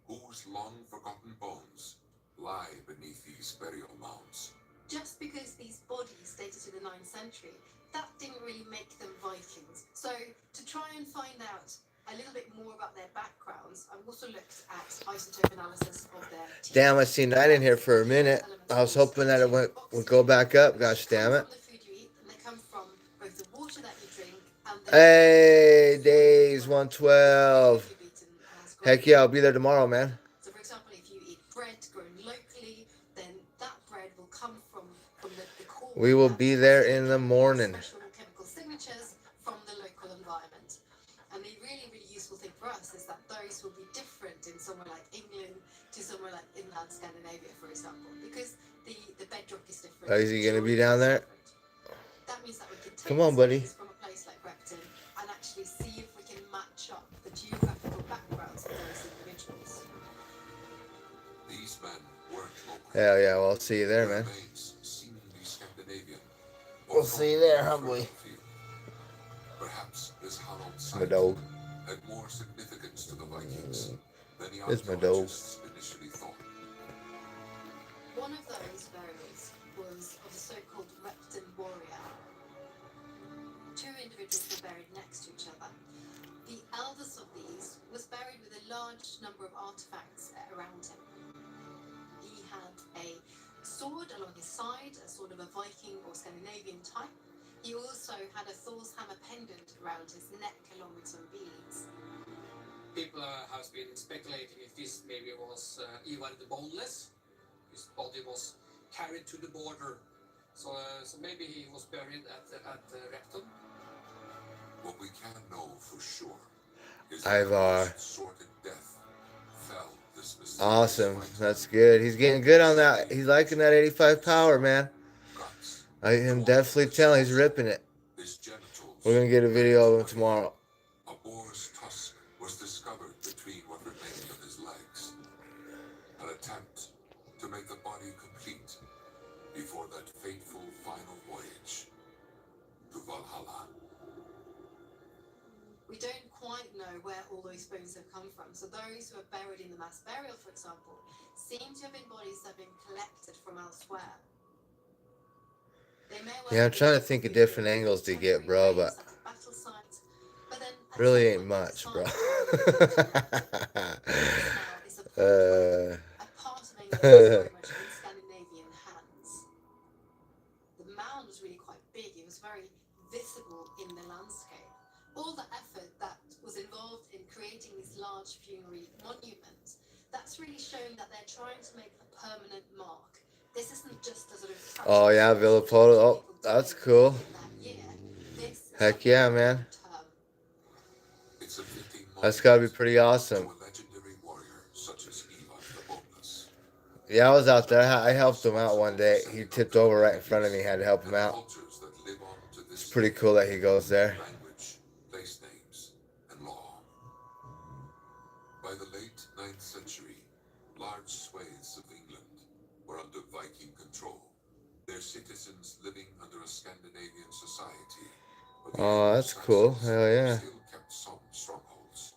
whose long-forgotten bones lie beneath these burial mounds. Just because these bodies dated to the 9th century, that didn't really make them Vikings. So to try and find out a little bit more about their backgrounds, I've also looked at isotope analysis of their teeth. Damn, I seen that in here for a minute. I was hoping that it would go back up. Gosh damn it. From the food you eat, and they come from both the water that you drink and the Hey, days 112. you've eaten has grown. Heck yeah, I'll be there tomorrow, man. So, for example, if you eat bread grown locally, then that bread will come from the core. We will be there in the morning. Special chemical signatures from the local environment. And the really, really useful thing for us is that those will be different in somewhere like England to somewhere like inland Scandinavia, for example, because the bedrock is different. Oh, is he gonna be down there? That means that we can take Come on, buddy. samples from a place like Repton and actually see if we can match up the geographical backgrounds of those individuals. These men weren't local. Hell yeah, well, I'll see you there, man. Remains seemingly Scandinavian. We'll see you there, humbly. Perhaps this hallowed My site dog. had more significance to the Vikings than the It's my dog. archaeologists initially thought. One of those burials was of a so-called Repton warrior. Two individuals were buried next to each other. The eldest of these was buried with a large number of artifacts around him. He had a sword along his side, a sort of a Viking or Scandinavian type. He also had a Thor's hammer pendant around his neck along with some beads. People have been speculating if this maybe was Ivar the Boneless. His body was carried to the border, so maybe he was buried at Repton. What we can know for sure is Ivar. that the most sordid death fell this mysterious Awesome. Viking. That's good. He's getting good on that. He's liking that 85 power, man. Guts, I am definitely telling. He's ripping it. his genitals, We're gonna get a video of him tomorrow. A boar's tusk was discovered between what remained of his legs. An attempt to make the body complete before that fateful final voyage to Valhalla. We don't quite know where all those bones have come from. So those who are buried in the mass burial, for example, seem to have been bodies that have been collected from elsewhere. They may well Yeah, I'm have trying to been think of used different for angles to temporary get, bro, graves but at a battle site. But then at really some ain't point much, bro. This now is a part where a part of England is very much in Scandinavian hands. The mound was really quite big. It was very visible in the landscape. All the effort that was involved in creating this large funerary monument, that's really showing that they're trying to make a permanent mark. This isn't just a sort of... Oh, yeah, Villa Poto. Oh, that's cool. in that year. This is Heck yeah, man. long-term. It's a fitting That's gotta be monument pretty to awesome. a legendary warrior such as Ivar the Boneless. Yeah, I was out there. I helped him out one day. He tipped over right in front of me. Had to help him And out. cultures that live on to this It's pretty day. cool that he goes there. Language, place names, and law. By the late 9th century, large swathes of England were under Viking control, their citizens living under a Scandinavian society. But the Oh, that's cool. Anglo-Saxons Hell yeah. still kept some strongholds.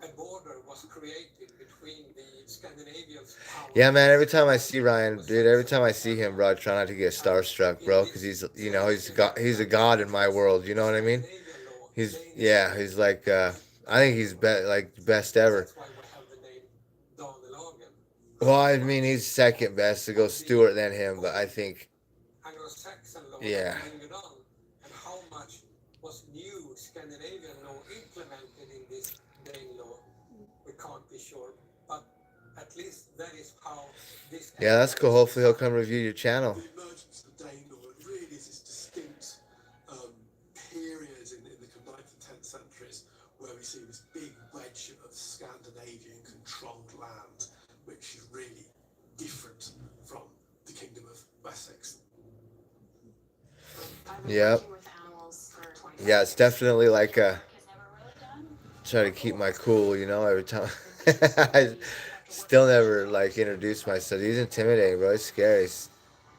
A border was created between the Scandinavian powers. Yeah, man. Every time I see Ryan, dude, every time I see him, bro, I try not to get starstruck, bro, because he's a god in my world. You know what I mean? He's like, I think he's best ever. That's why we have the name Danelagen. Well, I mean, he's second best to go Stewart than him, but I think, Anglo-Saxon law Yeah. lingered on, and how much was new Scandinavian law implemented in this Dane law, we can't be sure, but at least that is how this. yeah, that's cool. Hopefully he'll come review your channel. The emergence of the Dane law really is this distinct period in the 9th and 10th centuries where we see this big wedge of Scandinavian controlled land, which is really different from the Kingdom of Wessex. Yep. Yeah, it's definitely like try to keep my cool, you know, every time. I still never like introduced myself. He's intimidating, bro. He's scary.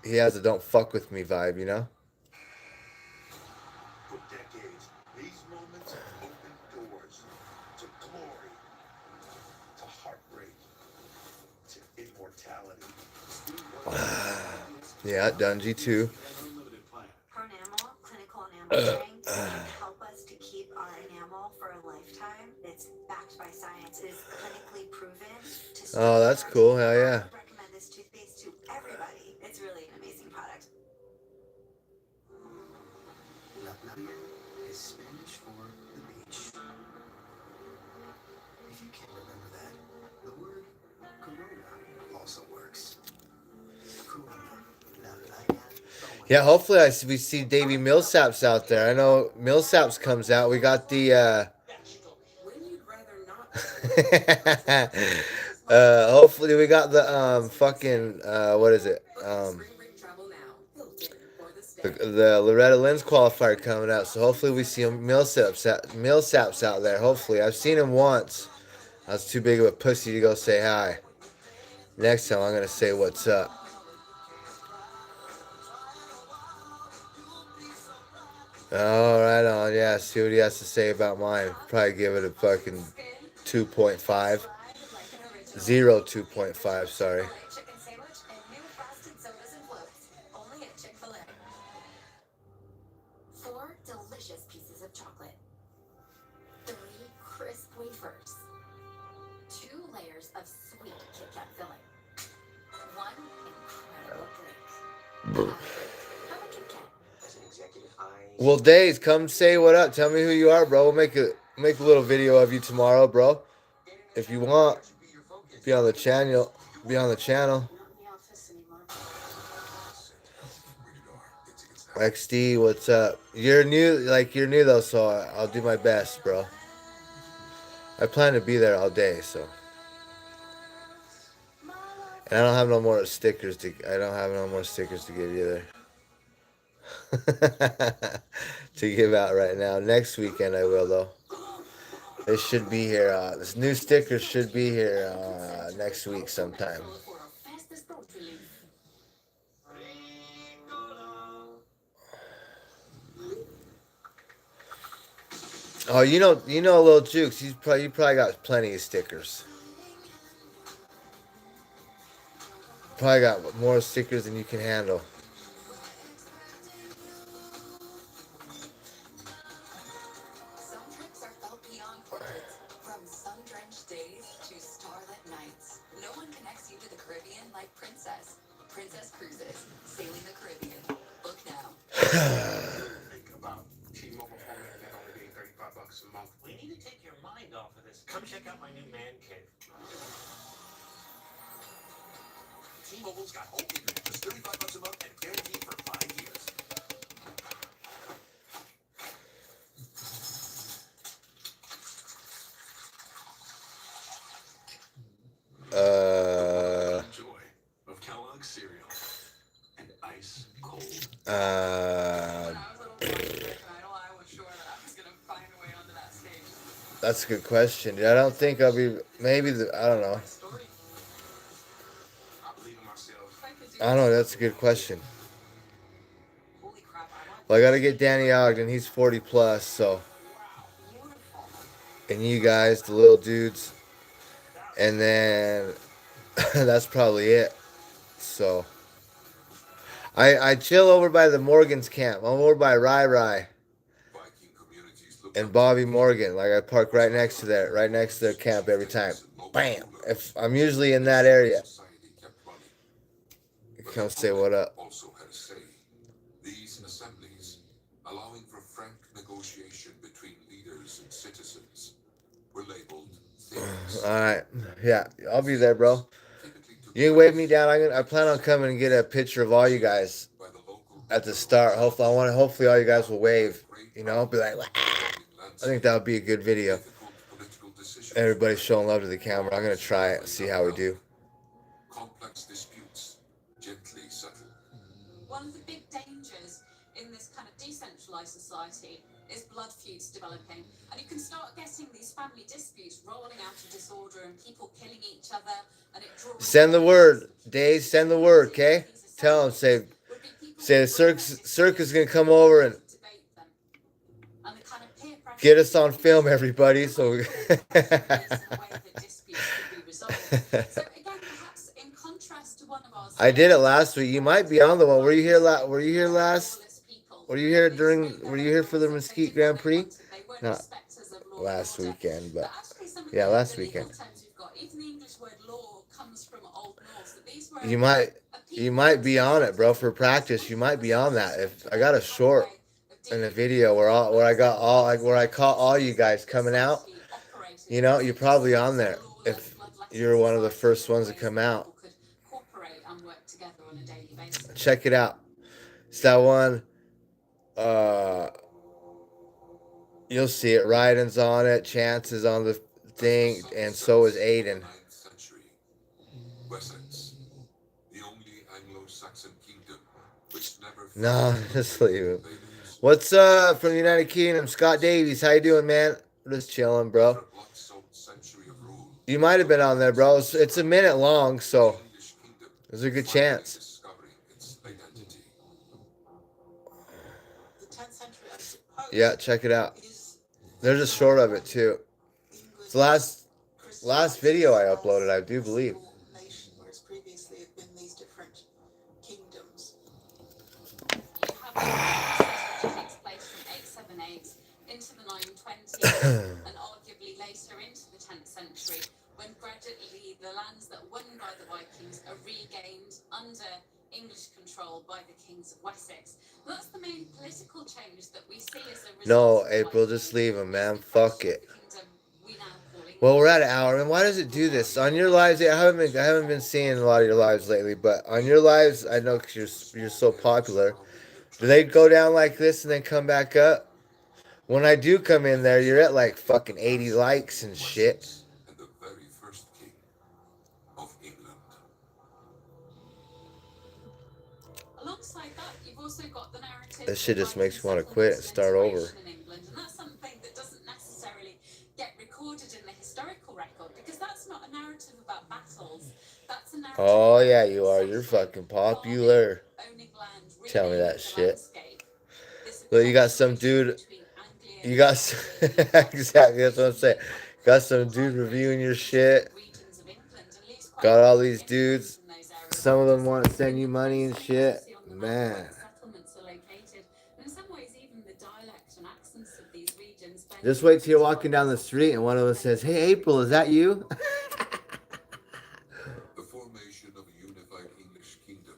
He has a don't fuck with me vibe, you know? For decades, these moments have opened Yeah, Dungy too. Her enamel, clinical enamel strength, can help us to keep our enamel for a lifetime. It's backed by science. It is clinically proven to Oh, that's cool. Hell yeah. I would recommend this toothpaste to everybody. It's really an amazing product. La playa is Spanish for the beach. If you can't remember that, the word corona also works. Corona, la playa. Yeah, hopefully we see Davey Millsaps out there. I know Millsaps comes out. We got the When you'd rather not hopefully we got the fucking what is it? spring break travel now. Hilton for the stay. The Loretta Lynn's qualifier coming out, so hopefully we see Millsaps out there. Hopefully, I've seen him once. I was too big of a pussy to go say hi. Next time I'm gonna say what's up. Oh, right on. Yeah, see what he has to say about mine. Probably give it a fucking 2.5. 2.5, sorry. Chicken sandwich and new frosted sodas and floats. Only at Chick-fil-A. 4 delicious pieces of chocolate. 3 crisp wafers. 2 layers of sweet Kit Kat filling. 1 incredible break. Have a Kit Kat. As an executive, I Well, Days, come say what up. Tell me who you are, bro. We'll make a little video of you tomorrow, bro. If you want, be on the channel. Be on the channel. Not in the office anymore. XD, what's up? You're new though, so I'll do my best, bro. I plan to be there all day, so. And I don't have no more stickers to give you either. To give out right now. Next weekend I will though. They should be here. This new stickers should be here next week sometime. For our fastest boat relief. Oh, you know, Lil Jukes. You probably got plenty of stickers. Probably got more stickers than you can handle. Some trips are felt beyond words. From sun-drenched days to starlit nights. No one connects you to the Caribbean like Princess. Princess Cruises. Sailing the Caribbean. Book now. Think about T-Mobile phone internet only being $35 a month. We need to take your mind off of this. Come check out my new man cave. T-Mobile's got home internet just $35 a month and guaranteed for 5 years. Joy of Kellogg's cereal and ice cold. When I was little boy American Idol, I was sure that I was gonna find a way onto that stage. That's a good question, dude. I don't think I'll be. I don't know. Story. I believe in myself. If I could do I don't know. That's a good question. Holy crap, I want Well, I gotta get Danny Ogden. He's 40 plus, so. beautiful. And you guys, the little dudes. And then that's probably it. So. I chill over by the Morgan's camp. I'm over by Rai Viking communities look and Bobby Morgan. Like I park right next to their camp every time. Bam! If I'm usually in that area. society kept running. Come say what up. Also had a say. These assemblies, allowing for frank negotiation between leaders and citizens, were labeled things. All right. Yeah, I'll be there, bro. Typically took You can wave me down. I plan on coming and get a picture of all you guys by the local at the start. Hopefully all you guys will wave. You know, be like, "Wah." I think that would be a good video. difficult political decisions. Everybody's showing love to the camera. I'm gonna try it. See how we do. Complex disputes gently settled. One of the big dangers in this kind of decentralized society is blood feuds developing. And you can start getting these family disputes rolling out of disorder and people killing each other. And it draws. Send the word, Dave. Send the word, okay? Tell them, say the circus is gonna come over and get us on film, everybody. So. So again, perhaps in contrast to one of our I did it last week. You might be on the one. Were you here? Were you here last? Were you here during? Were you here for the Mesquite Grand Prix? Not last weekend, but yeah, last weekend. You might. You might be on it, bro, for practice. You might be on that. If I got a short in a video where I caught all you guys coming out, you know, you're probably on there if you're one of the first ones to come out. Check it out. It's that one. You'll see it. Ryden's on it. Chance is on the thing, and so is Aiden. Wessex, the only Anglo-Saxon kingdom which never No, just leave him. What's up from the United Kingdom? Scott Davies, how you doing, man? We're just chilling, bro. You might have been on there, bro. It's a minute long, so there's a good chance. Yeah, check it out. There's a short of it too. It's the last video I uploaded, I do believe. Whereas previously it had been these different kingdoms. Takes place from 878 into the 920s and arguably later into the 10th century, when gradually the lands that won by the Vikings are regained under English control by the kings of Wessex. That's the main political change that we see as a result. No, April, just leave him, man. Fuck it. Well, we're at an hour, and why does it do this on your lives? I haven't been seeing a lot of your lives lately, but on your lives, I know because you're so popular. Do they go down like this and then come back up? When I do come in there, you're at like fucking 80 likes and shit. And the very first king of England. Alongside that, you've also got the narrative. This shit just makes me want to quit and start over. In England, and that's something that doesn't necessarily get recorded in the historical record, because that's not a narrative about battles. That's a narrative. Oh yeah, you are. You're fucking popular. Tell me that shit. Look, you got some dude. You got exactly. That's what I'm saying. Got some dude reviewing your shit. Got all these dudes. Some of them want to send you money and shit. Man. Just wait till you're walking down the street and one of them says, "Hey, April, is that you?" The formation of a unified English kingdom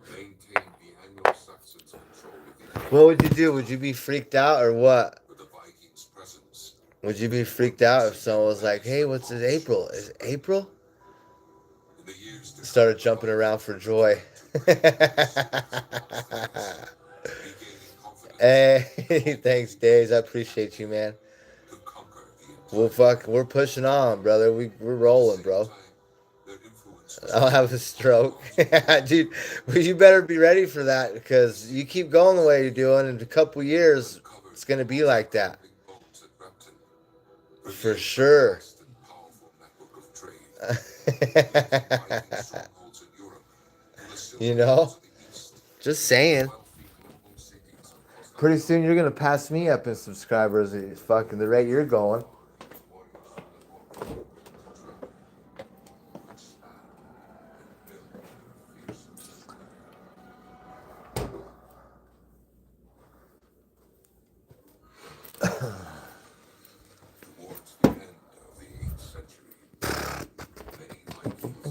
maintained the Anglo-Saxons' control of the What would you do? Would you be freaked out or what? with the Vikings' presence. Would you be freaked out if someone was like, "Hey, what's this April? Is it April?" In the years to Started jumping around for joy. Hey, thanks, Days. I appreciate you, man. to conquer the entire We're pushing on, brother. We're rolling, bro. their influence I'll have a stroke. Dude, well, you better be ready for that, because you keep going the way you're doing, in a couple years, it's going to be like that. boats at Repton. For sure. Vast and powerful network of trade. Viking strongholds in Europe and the silk You know? roads of the east. Just saying. Wealthy global cities across the Pretty soon you're going to pass me up in subscribers at fucking the rate you're going. towards the end of the 8th century. Many Vikings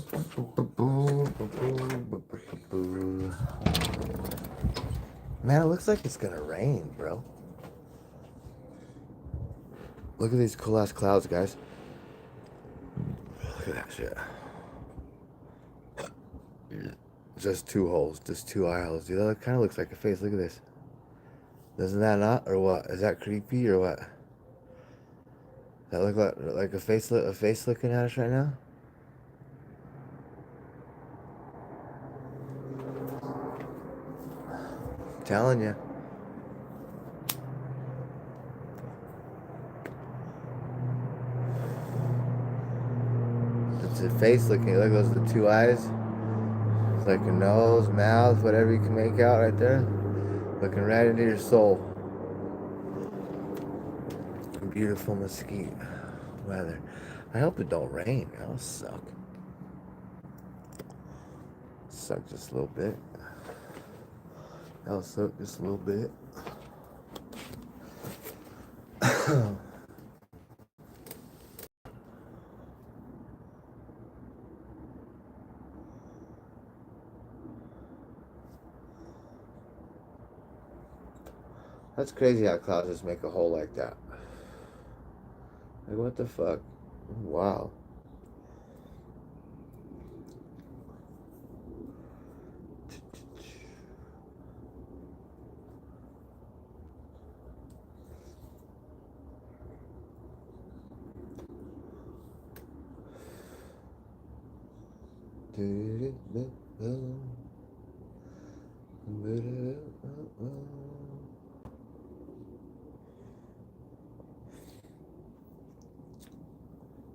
Man, it looks like it's going to rain, bro. Look at these cool ass clouds, guys. Look at that shit. Just two holes, just two eye holes. Dude, that kind of looks like a face. Look at this. Doesn't that not? Or what? Is that creepy or what? That look like a face looking at us right now? I'm telling you. It's a face looking. Look, those are the two eyes. It's like a nose, mouth, whatever you can make out right there. Looking right into your soul. Beautiful mesquite weather. I hope it don't rain. That'll suck. Suck just a little bit. I'll suck just a little bit. That's crazy how clouds just make a hole like that. Like, what the fuck? Wow.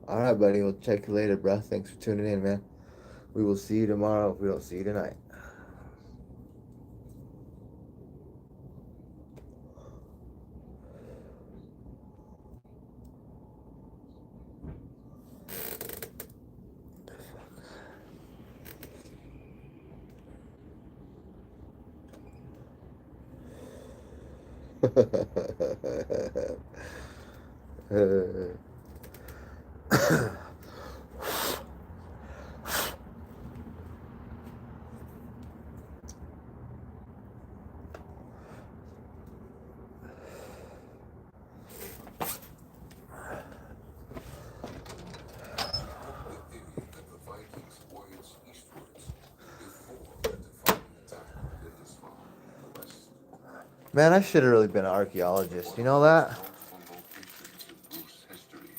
All right, buddy. We'll check you later, bro. Thanks for tuning in, man. We will see you tomorrow if we don't see you tonight. The theory that the Vikings voyaged eastwards before the final attack on Lindisfarne in the west. Man, I should have really been an archaeologist. You know that? Notable locations in Bruce history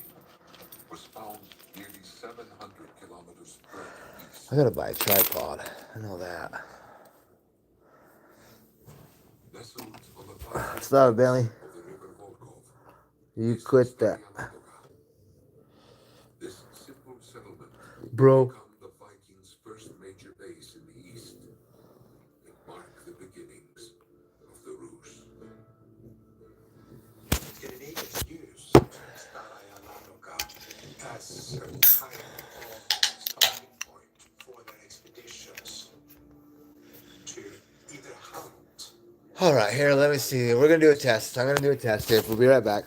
was found nearly 700 kilometers further east. I gotta buy a tripod. I know that. Nestled on the Baltic Stop, Bentley. of the river Volkhov. You is quit that. Starianaga. This simple settlement Bro. would become the Vikings' first major base in the east. It marked the beginnings of the ruse. Scandinavians used Starianaga as a kind of starting point for their expeditions to either hunt. All right, here, let me see. We're gonna do a test. I'm gonna do a test here. We'll be right back.